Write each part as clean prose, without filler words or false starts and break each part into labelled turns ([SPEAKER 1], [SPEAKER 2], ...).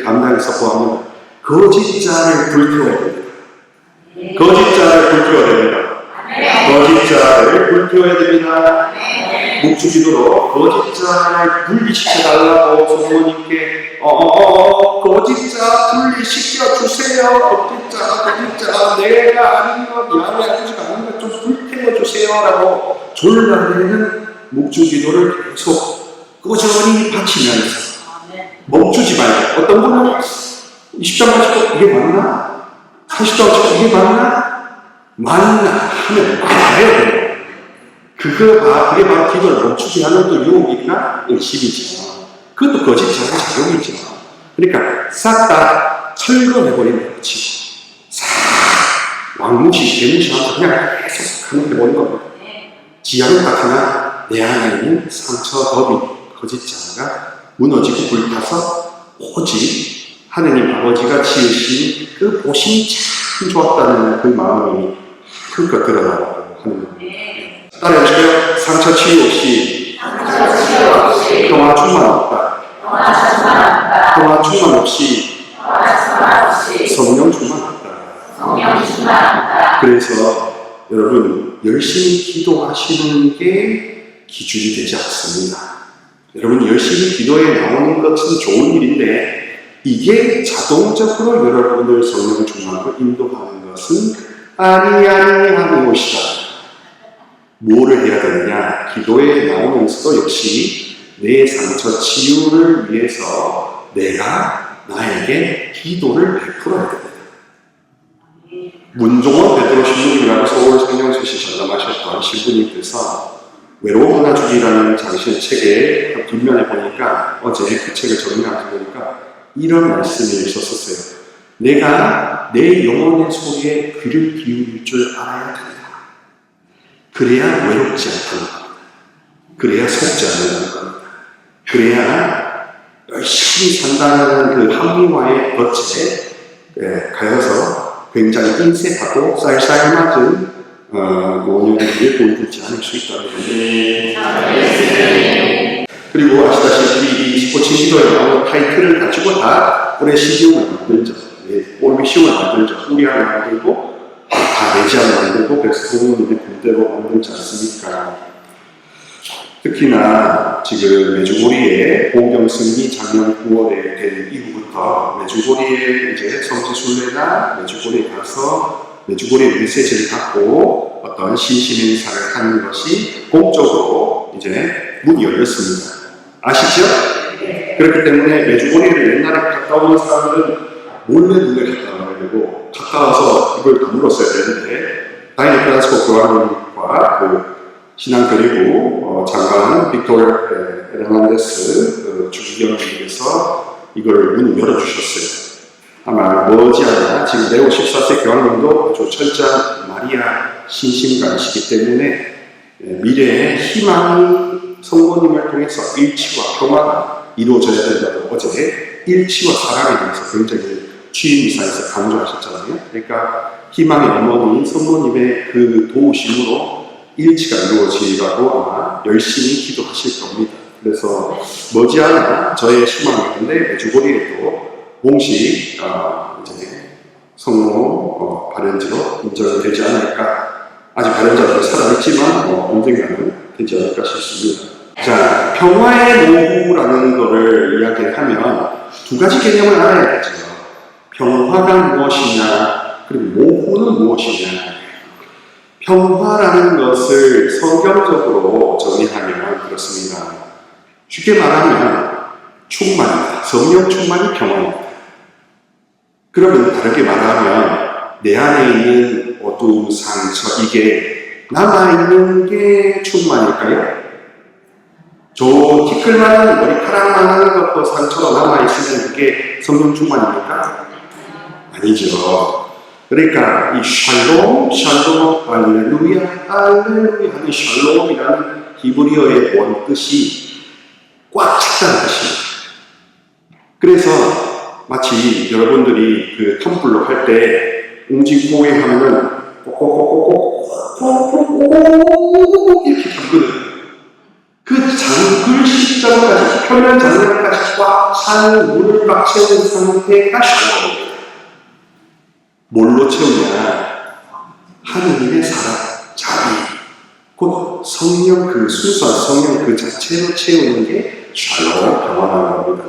[SPEAKER 1] 이제 감당해서 보면 거짓자를 불태워야 됩니다. 거짓자를 불태워야 됩니다. 거짓자를 불태워야 됩니다. 묵주기도로 거짓자를 분리시켜달라고 성모님께 거짓자 분리시켜주세요. 거짓자 내가 아닌 것 야외 아버지가 아닌 것 좀 불태워주세요 라고 졸라대는 묵주기도를 계속 꾸준히 바치면서 멈추지 말고 어떤 분은 20장 가지고 이게 맞나? 40장 가지고 이게 맞나 하면 말아야 돼요. 그게 바로 기도를 멈추지 않은 또 유혹이나 의심이죠. 그것도 거짓말의 작용이죠. 그러니까 싹 다 철거해버리는 거지. 싹 왕무시, 개무시하면서 그냥 계속 해버린 겁니다. 지하로 같으나 내 안에 있는 상처, 더비, 거짓자가 무너지고 불타서 오직 하느님 아버지가 지으신 그 보심이 참 좋았다는 그 마음이 그러니까 드러나고 하는 겁니다. 따라해주세요. 상처 치유 없이 평화 충만 없다. 평화 충만 없이 성령 충만 없다. 그래서 여러분 열심히 기도하시는 게 기준이 되지 않습니다. 여러분 열심히 기도에 나오는 것은 좋은 일인데 이게 자동적으로 여러분을 성령 충만으로 인도하는 것은 아니한 것이다. 뭐를 해야 되느냐? 기도에 나오면서도 역시 내 상처 치유를 위해서 내가 나에게 기도를 베풀어야 됩니다. 문종원 베드로 신부님이라고 서울 성령수시 전담하셨던 신부님께서 외로운 하나주기라는 당신의 책의 뒷면에 보니까 어제 그 책을 정리하고 보니까 이런 말씀이 있었어요. 내가 내 영혼의 소리에 귀를 기울일 줄 알아야 된다. 그래야 외롭지 않다는 겁니다. 그래야 속지 않는다는 겁니다. 그래야 열심히 산다는 그 합리화의 덫에 가여서 굉장히 인색하고 쌀쌀맞은 노년을 보여주지 않을 수 있다는 건데 그리고 아시다시피 이 스포츠 시도에 나오는 타이틀을 가지고 다 올해 시기용을 만들죠. 올미시용을 만들죠. 후리안을 만들고 다 내지안을 만들고 백스부모님의 군대로 만들지 않습니까? 특히나 지금 메주고리에 보경승리 작년 9월에 된 이후부터 메주고리에 이제 성지순례나 메주고리에 가서 메주고리의 메시지를 갖고 어떤 신심 행사를 하는 것이 공적으로 이제 문이 열렸습니다. 아시죠? 그렇기 때문에 메주고리를 옛날에 갔다 오는 사람들은 몰래 갔다 와야 되고 갔다 와서 이걸 다물었어야 되는데 다이니 프란스코 교황과 그 신앙교리부 장관 빅토르 에르난데스 주기경님께서 이걸 문을 열어주셨어요. 아마 머지않아 지금 네오 14세 교황님도 아주 철저한 마리아 신심가이시기 때문에 미래의 희망이 성모님을 통해서 일치와 평화가 이루어져야 된다고 어제 일치와 사랑에 대해서 굉장히 취임이사에서 강조하셨잖아요. 그러니까 희망의 어머니 성모님의 그 도우심으로 일치가 이루어지라고 아마 열심히 기도하실 겁니다. 그래서 머지않아 저의 희망인데 메주고리에도 공식 이제 성모 발현지로 인정이 되지 않을까. 아직 발현자들은 살아있지만 언젠가는 되지 않을까 싶습니다. 자, 평화의 노후라는 거를 이야기하면 두 가지 개념을 알아야겠죠. 평화가 무엇이냐, 그리고 모후는 무엇이냐. 평화라는 것을 성경적으로 정의하면 그렇습니다. 쉽게 말하면 충만이다. 성령 충만이 평화입니다. 그러면 다르게 말하면 내 안에 있는 어두움, 상처, 이게 남아있는 게 충만일까요? 저 티끌만한 머리카락만 하는 것도 상처가 남아있으면 그게 성령 충만입니까? 아니죠. 그러니까 이 샬롬, 할렐루야, 할렐루야 하는 샬롬이라는 히브리어의 원뜻이 꽉 찼다는 뜻입니다. 그래서 마치 여러분들이 그 텀블러 할 때 웅진고에 하면은 꼭꼭꼭꼭꼭꼭꼭꼭 이렇게 잠그는 그 잠글 시점까지 그러면 장면까지 꽉 찬 물을 꽉 채운 상태가 샬롬입니다. 뭘로 채우냐? 하느님의 사랑, 자비, 곧 성령 그 순수한 성령 그 자체로 채우는 게 샬롬, 평화라는 겁니다.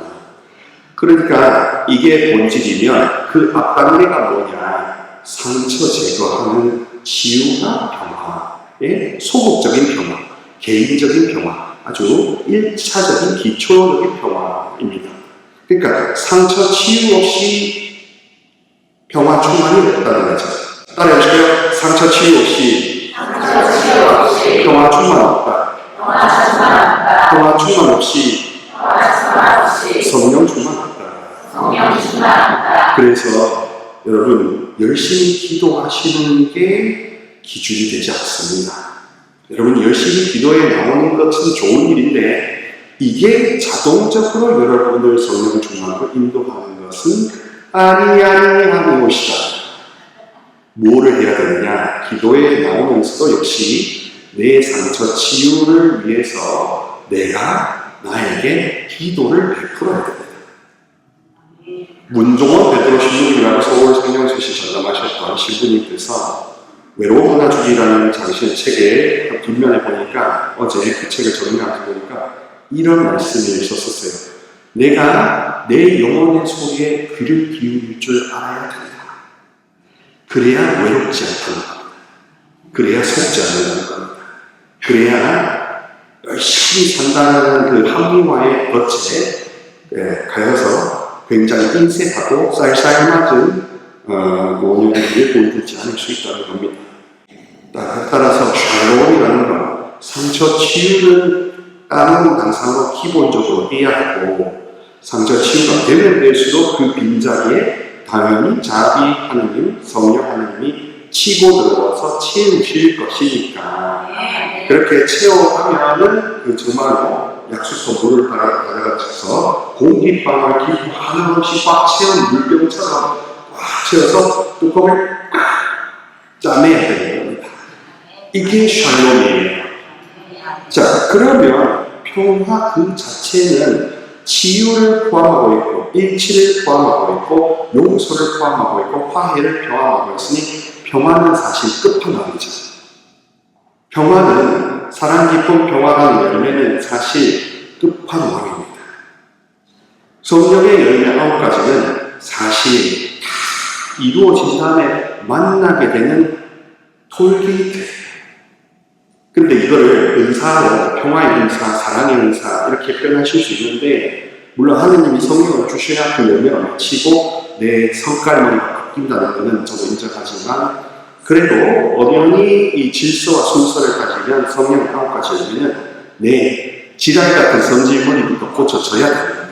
[SPEAKER 1] 그러니까 이게 본질이면 그 앞단계가 뭐냐? 상처 제거하는 치유와 평화의 소극적인 평화, 개인적인 평화, 아주 1차적인 기초적인 평화입니다. 그러니까 상처 치유 없이 평화 충만이 없다는 거죠. 따라해주세요. 상처 치유 없이 평화 충만 없다. 평화 충만 없이 성령 충만 없다. 그래서 여러분 열심히 기도하시는 게 기준이 되지 않습니다. 여러분 열심히 기도에 나오는 것은 좋은 일인데 이게 자동적으로 여러분을 성령 충만으로 인도하는 것은 아니하는 것이다. 뭐를 해야 되느냐? 기도에 나오면서도 역시 내 상처 치유를 위해서 내가 나에게 기도를 베풀어야 됩니다. 문종원 베드로 신부님이라고 서울 성령수시 전담하셨던 신부님께서 외로운 하나주기라는 장신 책의 뒷면에 보니까 어제 그 책을 정리하면서 보니까 이런 말씀이 있었어요. 내가 내 영혼의 소리에 귀를 기울일 줄 알아야 된다. 그래야 외롭지 않다는 겁니다. 그래야 속지 않는다는 겁니다. 그래야 열심히 산다는 그 합리화의 덫에 가여서 굉장히 인색하고 쌀쌀맞은 노년들이 보이지 않을 수 있다는 겁니다. 따라서 샬롬이라는 건 상처 치유는 다른 당상으로 기본적으로 해야 하고 상처 치유가 되면 될수록 그 빈자리에 당연히 자비 하나님, 성령 하나님이 치고 들어와서 채우실 것이니까 그렇게 채워가면은 그 정말로 약수터 물을 받아가지고서 공기방울 기부 하나씩 꽉 채운 물병처럼 꽉 채워서 뚜껑을 꽉 짜내야 되는 겁니다. 이게 샬롬이에요. 자, 그러면 평화 그 자체는 치유를 포함하고 있고 일치를 포함하고 있고 용서를 포함하고 있고 화해를 포함하고 있으니 평화는 사실 끝판왕이죠. 평화는 사랑, 기쁨, 평화라는 열매는 사실 끝판왕입니다. 성령의 열매 9가지는 사실 이루어진 다음에 만나게 되는 톨게이트예요. 근데 이거를 은사로 평화의 은사, 사랑의 은사 이렇게 표현하실 수 있는데 물론 하느님이 성령을 주셔야 그 열매가 맺히고 내 성깔머리가 바뀐다는 것은 저도 인정하지만 그래도 엄연히 이 질서와 순서를 가지면 성령 9가지 열매는 내 지랄 같은 성질머리부터 고쳐져야 됩니다.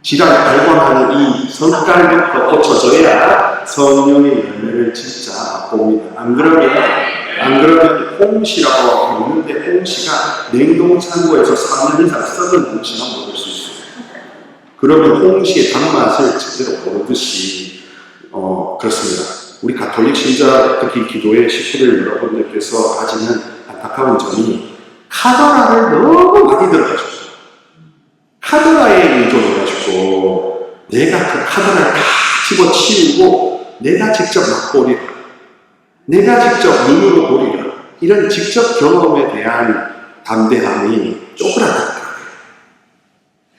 [SPEAKER 1] 지랄 발광하는 이 성깔부터 고쳐져야 성령의 열매를 진짜 맛봅니다. 안 그러면 홍시라고 먹는데 홍시가 냉동창고에서 3년 이상 썩은 홍시가 먹을 수 있어요. 그러면 홍시의 단맛을 제대로 모르듯이 그렇습니다. 우리 가톨릭 신자 특히 기도의 식구들 여러분들께서 가지는 안타까운 점이 카더라를 너무 많이 들어가지고 카더라에 의존해가지고 내가 그 카더라를 다 집어치우고 내가 직접 맛보리라, 내가 직접 눈으로 보리라 이런 직접 경험에 대한 담대함이 쪼그라들어요.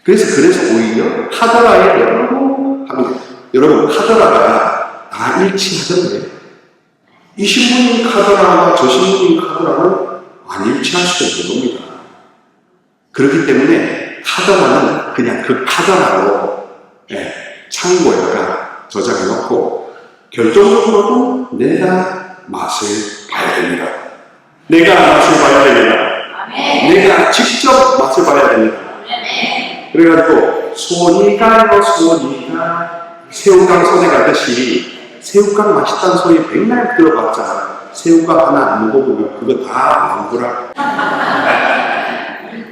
[SPEAKER 1] 그래서 오히려 카더라에 너무 합니다. 여러분 카더라가 다 일치하던데 이 신부님 카더라와 저 신부님 카더라는 안 일치할 수도 있는 겁니다. 그렇기 때문에 카더라는 그냥 그 카더라로 창고에다가 저장해놓고 결정적으로도 내가 맛을 봐야 됩니다. 내가 맛을 봐야 됩니다. 내가 직접 맛을 봐야 됩니다. 그래가지고 소니가요 소니가 새우깡 손에 가듯이 새우깡 맛있다는 소리 맨날 들어봤자 새우깡 하나 안 먹어보면 그거 다 망구라.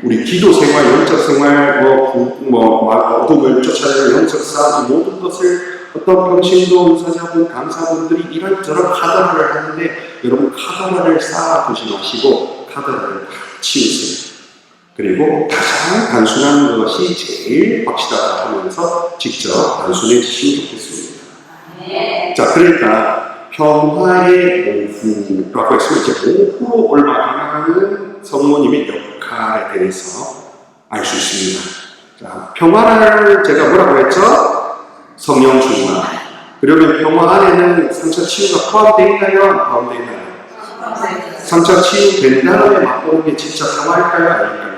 [SPEAKER 1] 우리 기도 생활, 영적 생활, 어둠을 쫓아내는 영적 싸움 모든 것을 어떤 병신도 의사자분, 강사분들이 이런저런 카더라를 하는데 여러분 카더라를 쌓아두지 마시고 카더라를 다 치우세요. 그리고 가장 단순한 것이 제일 확실하다 하면서 직접 단순해지시면 좋겠습니다. 자, 그러니까 평화의 오후라고 했으면 이제 오후로 올라가는 성모님의 역할에 대해서 알 수 있습니다. 자, 평화를 제가 뭐라고 했죠? 성령 충만. 그러면 평화 안에는 상처 치유가 포함되어 있나요? 안 포함되어 있나요? 상처 치유된 다음에 맛보는 게 진짜 평화일까요? 아닐까요?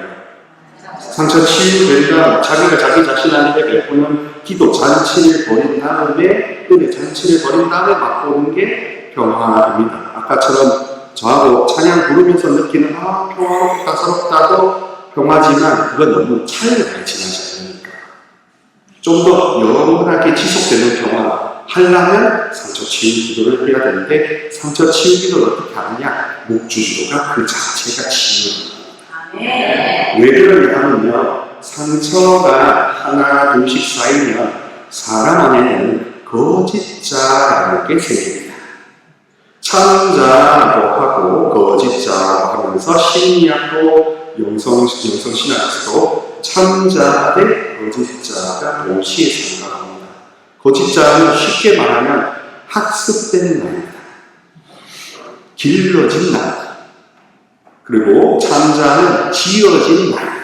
[SPEAKER 1] 상처 치유된 다음 자기가 자기 자신한테 베푸는 기도 잔치를 벌인 다음에 은혜 잔치를 벌인 다음에 맛보는 게 평화입니다. 아까처럼 저하고 찬양 부르면서 느끼는 평화롭고 따사롭다도 평화지만 그건 너무 차이가 많이 지나지 않으니까 좀 더 영원하게 지속되는 평화 하려면 상처 치유 기도를 해야 되는데 상처 치유 기도를 어떻게 하느냐? 묵주기도가 그 자체가 치유입니다. 왜 그러냐 하면요, 상처가 하나 둘씩 쌓이면 사람 안에는 거짓자라는 게 생깁니다. 참자라고 하고 거짓자라고 하면서 심리학도 영성신학에서도 참자 대 거짓자가 동시에 생각합니다. 거짓자는 쉽게 말하면 학습된 말입니다. 길러진 말. 그리고 참자는 지어진 말입니다.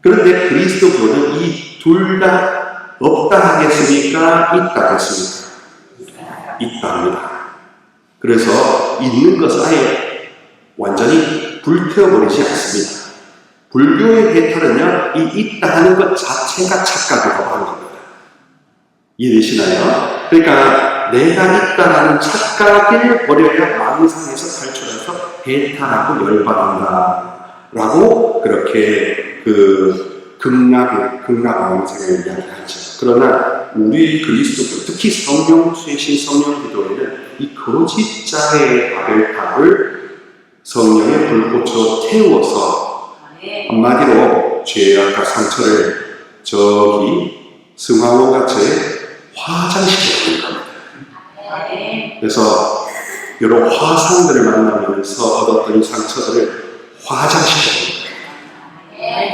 [SPEAKER 1] 그런데 그리스도교는 이 둘 다 없다 하겠습니까? 있다 하겠습니까? 있다 합니다. 그래서 있는 것을 아예 완전히 불태워버리지 않습니다. 불교의 해탈은요, 이 있다 하는 것 자체가 착각이라고 하는 겁니다. 이해되시나요? 그러니까 내가 있다라는 착각을 버려야 망상에서 탈출해서 해탈하고 열받는다 라고 그렇게 극락왕생을 이야기하죠. 그러나 우리 그리스도교, 특히 성령수이신 성령기도에는 이 거짓자의 아벨탑을 성령의 불꽃으로 태워서 한마디로 죄악과 상처를 저기 승화원같이 화장시켜버린 겁니다. 그래서 이런 화상들을 만나면서 얻었던 이 상처들을 화장시켜버린 거예요.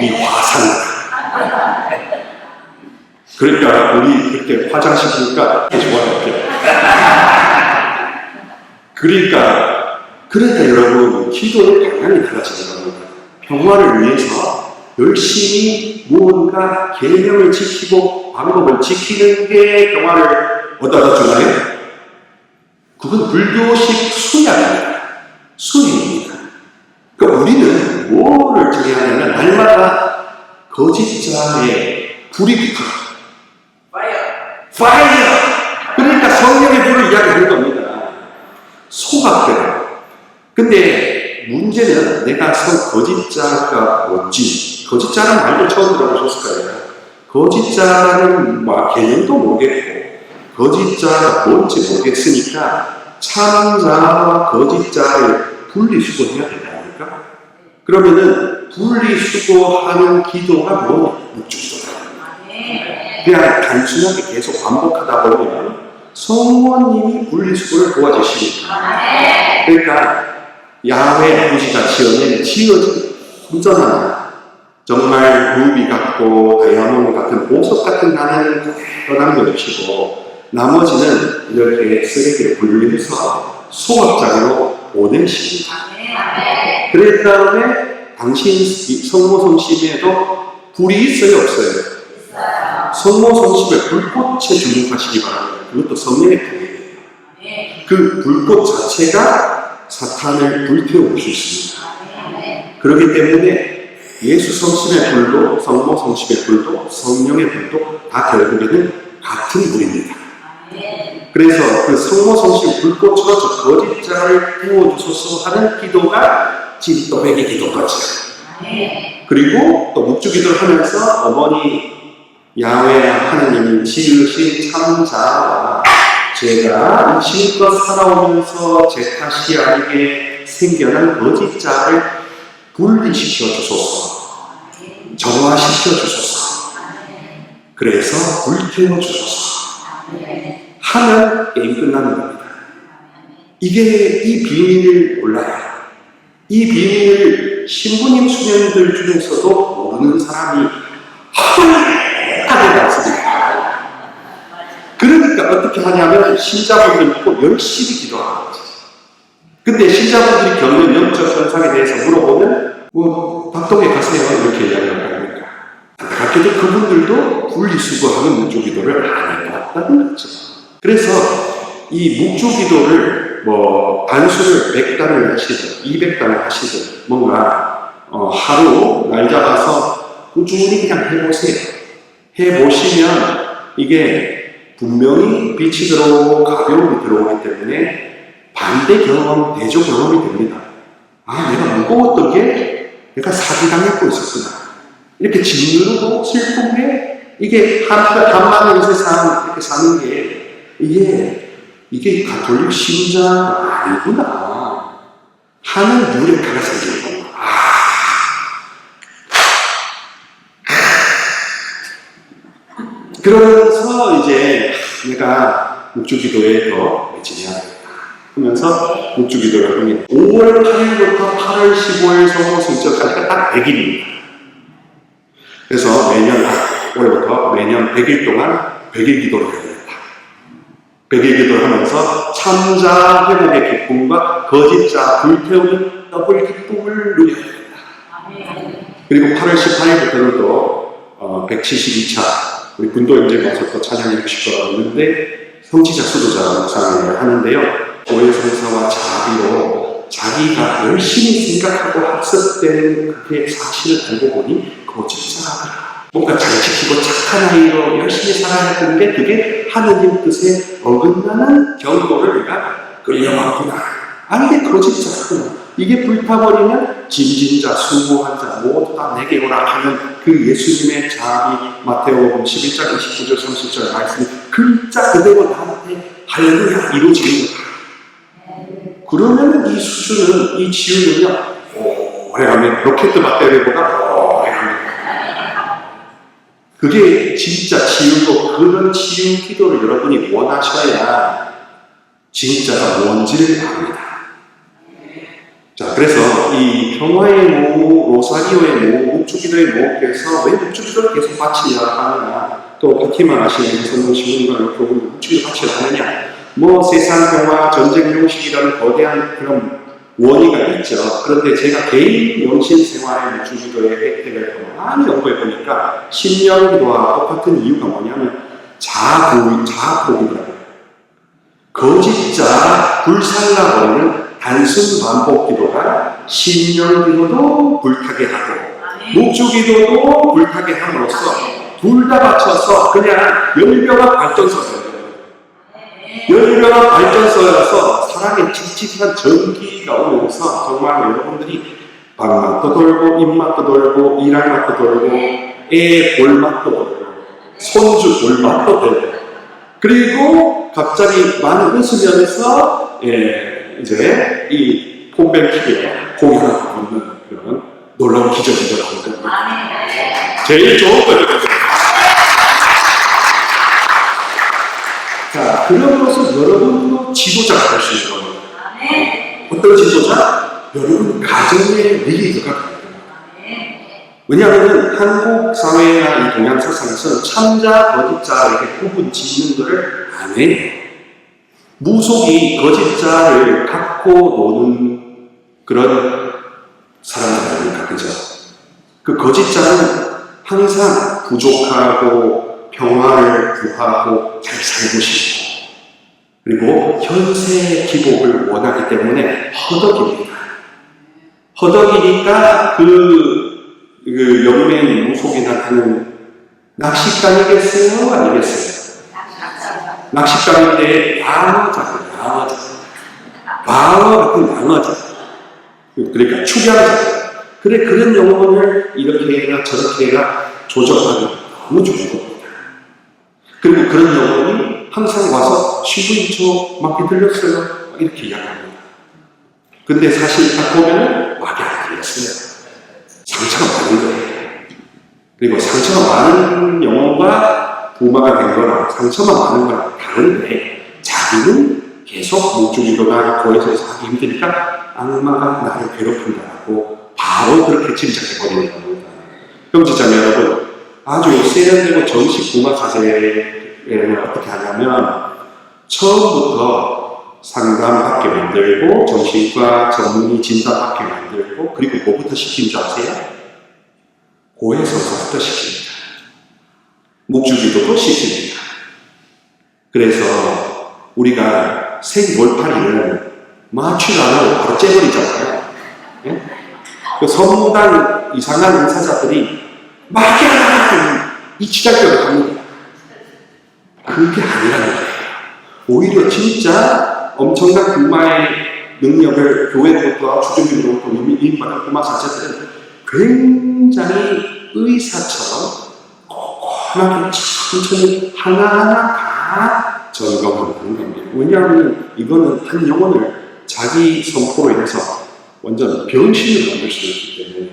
[SPEAKER 1] 이 화상. 그러니까 우리 그렇게 화장시키니까 좋아요. 그러니까 여러분 기도의 방향이 달라지는 겁니다. 평화를 위해서 열심히 무언가 계명을 지키고 방법을 지키는 게 평화를 얻어다 주나요? 그건 불교식 수양입니다. 수행입니다. 그러니까 우리는 뭐를 정해야냐면 날마다 거짓자의 불이 붙어. 파이어! 그러니까 성령의 불을 이야기하는 겁니다. 소각대로. 근데 문제는 내가 거짓자가 뭔지, 거짓자라는 말도 처음 들어보셨을 거예요. 거짓자라는 개념도 모르겠고, 거짓자가 뭔지 모르겠으니까 참자와 거짓자를 분리수거해야 되지 않을까? 그러면은 분리수거하는 기도가 뭐? 묵주기도다. 그냥 단순하게 계속 반복하다 보면 성모님이 분리수거를 도와주시니까. 그러니까 야훼 아버지가 지어진 순전한 정말 루비 같고 다이아몬드 같은 보석 같은 나는 그대로 남겨주시고 나머지는 이렇게 쓰레기를 분리해서 소각장으로 보내십니다. 그랬 다음에 당신 성모성심에도 불이 있어요, 없어요? 성모성심에 불꽃에 주목하시기 바랍니다. 그것도 성령의 불이에요. 그 불꽃 자체가 사탄을 불태워올 수 있습니다. 그렇기 때문에 예수 성심의 불도 성모 성심의 불도 성령의 불도 다 결국에는 같은 불입니다. 그래서 그 성모 성심 불꽃으로 저 거짓자를 부어주소서 하는 기도가 진또배기 기도까지. 그리고 또 묵주기도를 하면서 어머니 야훼 하나님이 지으신 참자와 제가 실컷 살아오면서 제 탓이 아니게 생겨난 거짓자를 분리시켜 주소서, 정화시켜 주소서, 그래서 불태워 주소서 하면 게임 끝나는 겁니다. 이 비밀을 몰라요. 이 비밀을 신부님 수녀님들 중에서도 모르는 사람이 한하게 많습니다. 그러니까 어떻게 하냐면 신자분들 꼭 열심히 기도하는 거지. 근데 신자분들이 겪는 영적 현상에 대해서 물어보면 박동에 가세요 이렇게 이야기를 합니다. 안타깝게도 그분들도 분리수거하는 묵주기도를 안 해봤다는 거죠. 그래서 이 묵주기도를 안수를 100단을 하시든 200단을 하시든 뭔가 하루 날 잡아서 꾸준히 그냥 해보세요. 해보시면 이게 분명히 빛이 들어오고 가벼움이 들어오기 때문에 반대 경험, 대조 경험이 됩니다. 아, 내가 무거웠던 게 내가 사기당했고 있었구나. 이렇게 짓누르고 슬픈 게 이게 한만의 세상 이렇게 사는 게 이게 가톨릭 신자가 아니구나 하는 유력화가 생기는 거예요. 그러면서 이제 내가 묵주기도에 더 매진해야겠다 하면서 묵주기도를 합니다. 5월 8일부터 8월 15일 성호 승천까지가 딱 100일입니다. 그래서 올해부터 매년 100일 동안 100일 기도를 해야 됩니다. 100일 기도를 하면서 참자 회복의 기쁨과 거짓자 불태우는 더블 기쁨을 누려야 됩니다. 그리고 8월 18일부터는 또 172차 우리 군도영재에서 또 찬양해 주실 거라고 했는데 성취자 수도자 묵상을 하는데요. 오해성사와 자비로 자기가 열심히 생각하고 학습된 그게 사실을 알고 보니 거짓자라더라. 뭔가 잘 지키고 착한 아이로 열심히 살아야 했는데 그게 하느님 뜻에 어긋나는 경고를 내가 끌려왔구나. 이게 거짓자구나. 이게 불타버리면 짐진자, 수고한 자 모두 다 내게 오라 하는 그 예수님의 자비 마태복음 11장 29절 30절 말씀이 글자 그대로 나한테 할렐루야 이루어지는 거다. 그러면 이 수준은 이 지우는요 오래가면 로켓 배터리보다 오래갑니다. 그게 진짜 지우고 그런 지우 기도를 여러분이 원하셔야 진짜가 뭔지를 압니다. 자, 그래서 이 평화의 모, 로사리오의 모, 묵주기도의 모께서 왜 묵주기도를 계속 바치냐 하느냐, 또 파티마 하시는 성도 신문과 교훈 묵주기도 바치려 하느냐, 세상 평화, 전쟁 용식이라는 거대한 그런 원의가 있죠. 그런데 제가 개인 영신 생활의 묵주기도의 혜택을 많이 연구해 보니까 신령기도와 똑같은 이유가 뭐냐면 자포기도라고요. 거짓자 불살라버리는 단순 반복 기도가 신령기도도 불타게 하고 묵주기도도 불타게 함으로써 둘 다 받쳐서 그냥 열병합 발전소예요. 열병합 발전소여서 사랑의 칙칙한 전기가 오면서 정말 여러분들이 방맛도 돌고 입맛도 돌고 일할 맛도 돌고 애 볼맛도 돌고 손주 볼맛도 돌고 그리고 갑자기 많은 웃으면서 이제 이 폼벨키에 고기 하나 먹는 그런 놀라운 기적이 일어나는 겁니다. 제일 좋은 거예요. 자, 그럼으로써 여러분도 지도자가 될 수 있는 겁니다. 어떤 지도자? 여러분 가정의 리더가 됩니다. 왜냐하면 한국 사회나 이 동양 세상에서는 참자, 거짓자 이렇게 구분 짓는 것을 안 해요. 무속이 거짓자를 갖고 노는 그런 사람들 아닙니까? 그죠? 그 거짓자는 항상 부족하고 평화를 구하고 잘 살고 싶고 그리고 현세의 기복을 원하기 때문에 허덕입니다. 허덕이니까 그 영맹 무속이나 하는 낚시감이겠어요? 아니겠어요? 낚시감인데 양어잖아요. 방어 같은 양어잖아요. 그러니까 축양자. 그래, 그런 영혼을 이렇게 해라 저렇게 해라 조절하기 너무 좋은 겁니다. 그리고 그런 영혼이 항상 와서 신부님 저 막이 들렸어요 이렇게 이야기합니다. 근데 사실 딱 보면 막이 안 들렸어요. 상처가 많은 거예요. 그리고 상처가 많은 영혼과 부마가 된 거랑 상처가 많은 거랑 다른데 자기는 계속 묵주기도나 고해서 하기 힘드니까 악마가 나를 괴롭힌다고 바로 그렇게 짐작해버리는 겁니다. 형제자매 여러분, 아주 세련되고 정식 구마 자세를 어떻게 하냐면 처음부터 상담받게 만들고 정신과 전문의 진단받게 만들고 그리고 뭐부터 시킨 줄 아세요? 고해성사부터 시킵니다. 묵주기도도 시킵니다. 그래서 우리가 생돌팔이는 마취를 안 하고 바로 째버리잖아요. 예? 그 선무당 이상한 의사자들이 막야 이 치달격을 합니다. 그게 아니라는 거예요. 오히려 진짜 엄청난 구마의 능력을 교회로부터 주중교로부터 이민받은 구마 자체들은 굉장히 의사처럼 꼼꼼하게 천천히 하나하나 다 점검하는 겁니다. 왜냐하면 이거는 한 영혼을 자기 선포로 인해서 완전 병신을 만들 수 있기 때문에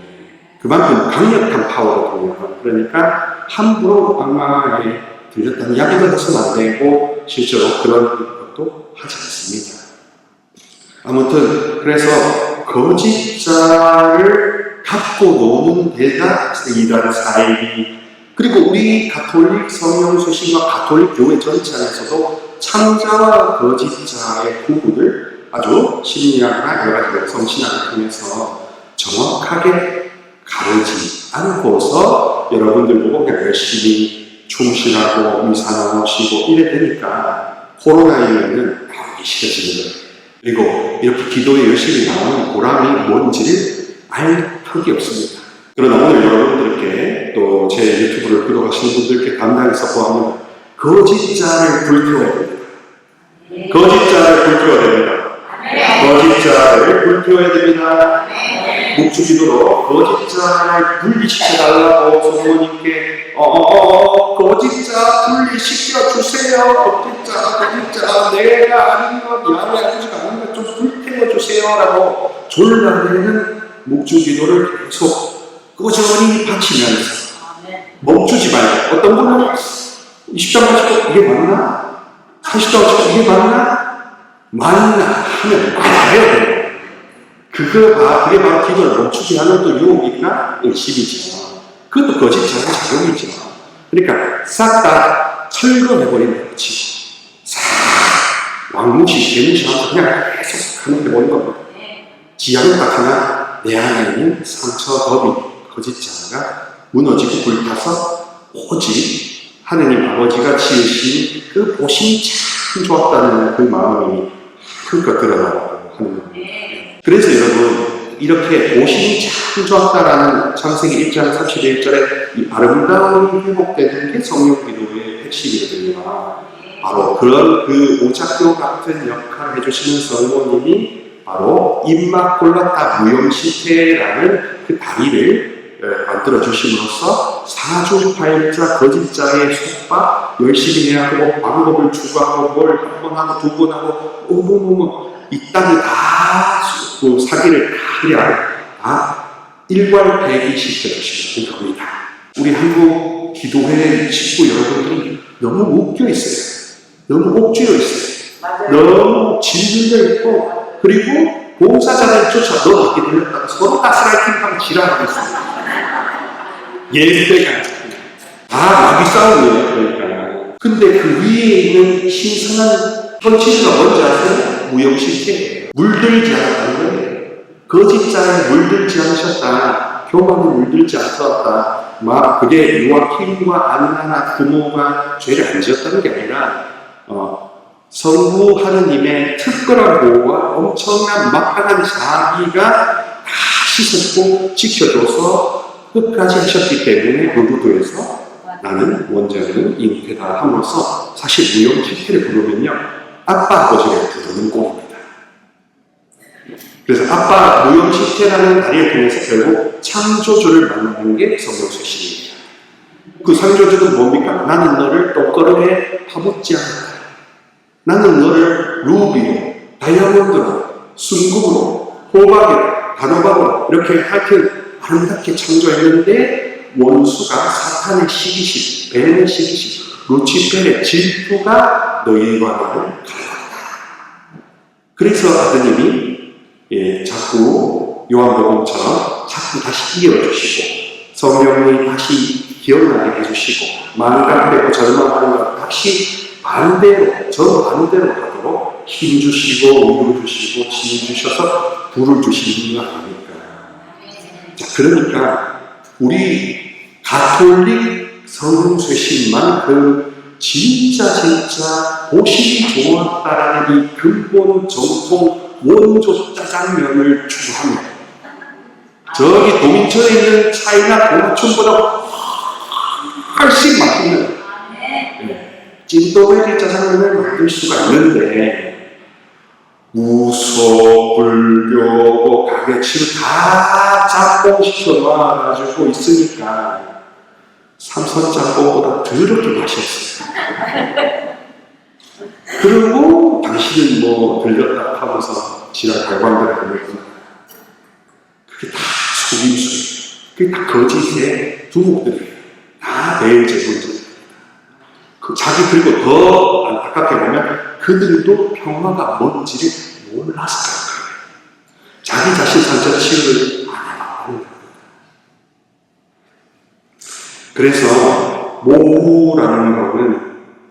[SPEAKER 1] 그만큼 강력한 파워거든요. 그러니까 함부로 악마에 들렸다는 이야기도 해서는 안 되고 실제로 그런 것도 하지 않습니다. 아무튼 그래서 거짓자를 갖고 노는 데가 이런 사이비 그리고 우리 가톨릭 성령수신과 가톨릭 교회 전체 안에서도 참자와 거짓자의 구분을 아주 심리학이나 여러 가지 성신학을 통해서 정확하게 가르지 않고서 여러분들 보고 그냥 열심히 충실하고 미사 나오시고 이래 되니까 코로나 이후에는 나오기 싫어지는 거예요. 그리고 이렇게 기도에 열심히 나오는 보람이 뭔지를 알 턱이 없습니다. 그러나 오늘 여러분들께 또 제 유튜브를 구독하시는 분들께 담당해서 보아하면 거짓자를 불태워야 됩니다. 거짓자를 불태워야 됩니다. 거짓자를 불태워야 됩니다. 묵주기도로 거짓자를 분리시켜달라고 성모님께 거짓자 분리시켜주세요. 거짓자 내가 아닌 것 야외 아버지가 아닌 것 좀 불태워주세요 라고 졸라대는 묵주기도를 계속 꾸준히 바치면서 멈추지 말고 어떤 분은 20장 가지고 이게 맞나? 40장 가지고 이게 맞나? 맞나 하면 맞아요. 그게 바로 기도를 멈추게 하는 또 유혹이나 의심이죠. 그것도 거짓자의 작용이죠. 그러니까 싹 다 철거해버리는 거지. 싹 왕무시, 개무시하면서 그냥 계속 하는 게 뭐인 겁니다. 지향 딱 하나 내 안에 있는 상처, 더비, 거짓자가 무너지고 불타서 오직 하느님 아버지가 지으신 그 보심이 참 좋았다는 그 마음이 흘끗 드러나고 하는 겁니다. 그래서 여러분 이렇게 보심이 참 좋았다라는 창세기 1장 31절에 이 아름다움이 회복되는 게 성령기도의 핵심이거든요. 바로 그런 그 오작교 같은 역할을 해주시는 성모님이 바로 임마콜라타 무용시태라는 그 다리를 만들어 주심으로써 사주팔자 거짓자의 속박 열심히 해야 하고 방법을 추구하고 뭘 한 번 하고 두 번 하고 이 땅이 다 사기를 다 일괄폐기시켜 주시는 겁니다. 우리 한국 기도회 식구 여러분들이 너무 묶여 있어요. 너무 옥죄어 있어요. 맞아요. 너무 질질려 있고 그리고 봉사자들조차 너 어떻게 들렸다고 서로 가스라이팅하고 지랄하고 있어요. 예배가 마귀 싸움이에요. 그러니까. 근데 그 위에 있는 신선한 현실가 뭔지 아세요? 무용실태. 물들지 않았다는 거예요. 거짓자에 물들지 않으셨다. 교만에 물들지 않았다. 그게 요아킴과 안나나 부모가 죄를 안 지었다는 게 아니라 성부 하느님의 특별한 보호와 엄청난 막강한 자비가 다 씻어주고 지켜줘서 끝까지 하셨기 때문에 불구도에서 나는 원자는 잉태다 함으로써 사실 무용실태를 부르면요 아빠 아버지를 부르는 꼴입니다. 그래서 아빠 무용실태라는 다리를 통해서 결국 창조주를 만나는 게 성령수신입니다. 그 창조주는 뭡니까? 나는 너를 똑거름에 파묻지 않았다. 나는 너를 루비로, 다이아몬드로, 순금으로, 호박으로, 단호박으로 이렇게 하여튼 아름답게 창조했는데 원수가 사탄의 시기심, 뱀의 시기심, 루치페의 질투가 너희와 나를 갈랐다. 그래서 아드님이 자꾸 요한복음처럼 자꾸 다시 이어주시고 성령이 다시 기억나게 해주시고 망각되고 절망하는 것 다시 반대로 정반대로 가도록 힘주시고 위로주시고 지혜주셔서 불을 주시는 거 아닙니까? 자, 그러니까 우리 가톨릭 성령쇄신만큼 진짜 보시기 좋았다라는 이 근본 정통 원조 짜장면을 추구하며 저기 동인천에 있는 차이나 도마촌보다 훨씬 맛있는 찐또배기 짜장면을 만들 수가 있는데 무속, 불교, 가게치를 다 짬뽕시켜놔가지고 있으니까 삼선짬뽕보다 더럽게 맛이 없어요. 그리고 당신은 뭐 들렸다 하면서 지랄 발광들 하는 그게 다 속임수예요. 그게 다 거짓의 두목들이에요. 다 매일 제군들. 자기 그리고 더 안타깝게 보면 그들도 평화가 뭔지를 몰라서 그런 거예요. 자기 자신 상처 치유를 안 해봤다는 거예요. 그래서 모후라는 것은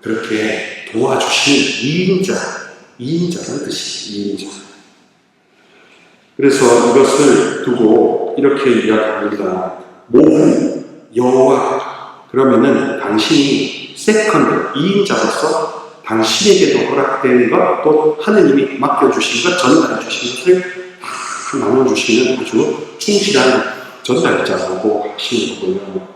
[SPEAKER 1] 그렇게 도와주시는 이인자라는 뜻이에요. 이인자. 그래서 이것을 두고 이렇게 이야기합니다. 모후, 여호와. 그러면은 당신이 세컨드, 이인자로서 당신에게도 허락된 것, 또 하느님이 맡겨주신 것, 전달해주신 것을 다 나눠주시는 아주 충실한 전달자라고 하시는 거고요.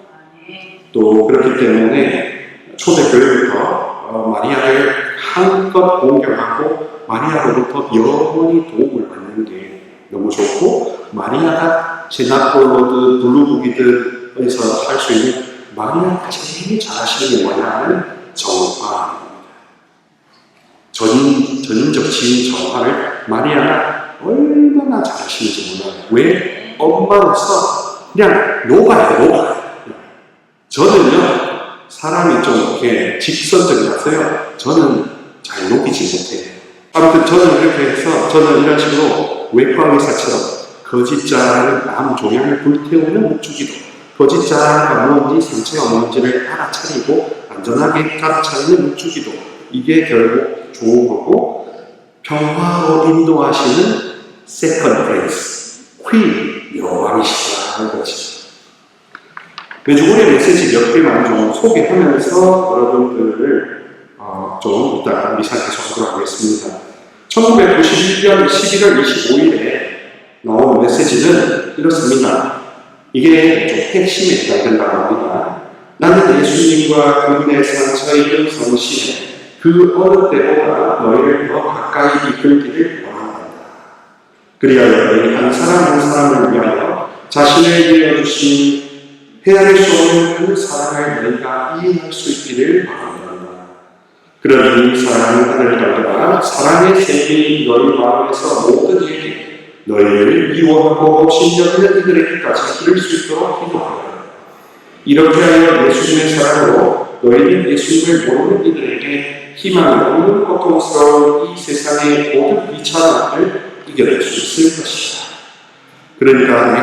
[SPEAKER 1] 또 그렇기 때문에 초대교회부터 마리아를 한껏 공경하고 마리아로부터 영원히 도움을 받는 게 너무 좋고, 마리아가 제나폴로드 블루북이들에서 할 수 있는 마리아가 제일 잘하시는 게 뭐냐면 정화입니다. 전인적 지인 정화를 마리아가 얼마나 잘하시는지 몰라요. 왜? 엄마로서 그냥 녹아요. 저는요, 사람이 좀 이렇게 직선적이라서요, 저는 잘 녹이지 못해요. 아무튼 저는 이렇게 해서, 저는 이런 식으로 외과 의사처럼 거짓자를 남 종양을 불태우는 목주기도, 거짓자가 뭔지 상처가 뭔지를 알아차리고 안전하게 깔아차리는 목주기도, 이게 결국 좋은 거고, 평화로 인도하시는 세컨드 프레이스, 퀸, 여왕이시라는 거지. 매주골의 메시지 몇 개만 좀 소개하면서 여러분들을 좀 이따 미사 계속하도록 하겠습니다. 1991년 11월 25일에 나온 메시지는 이렇습니다. 이게 좀 핵심에 해당된다고 합니다. 나는 예수님과 그분의 상처에 입은 성신에 그 어느 때보다 너희를 더 가까이 이끌기를 원한다. 그리하여 너희 한 사람 한 사람을 위하여 자신을 위해 주신 헤아릴 수 없는 그 사랑을 너희가 이해할 수 있기를 바란다. 그러니 사랑하는 아들들아, 사랑의 샘이 너희 마음에서 모든 이에게 너희를 미워하고 신념있는 이들에게까지 이를 수 있도록 기도하라. 이렇게 하여 예수님의 사랑으로 너희는 예수님을 모르는 이들에게 희망이 없는 고통스러운 이 세상의 모든 비참함을 이겨낼 수 있을 것이다. 그러니까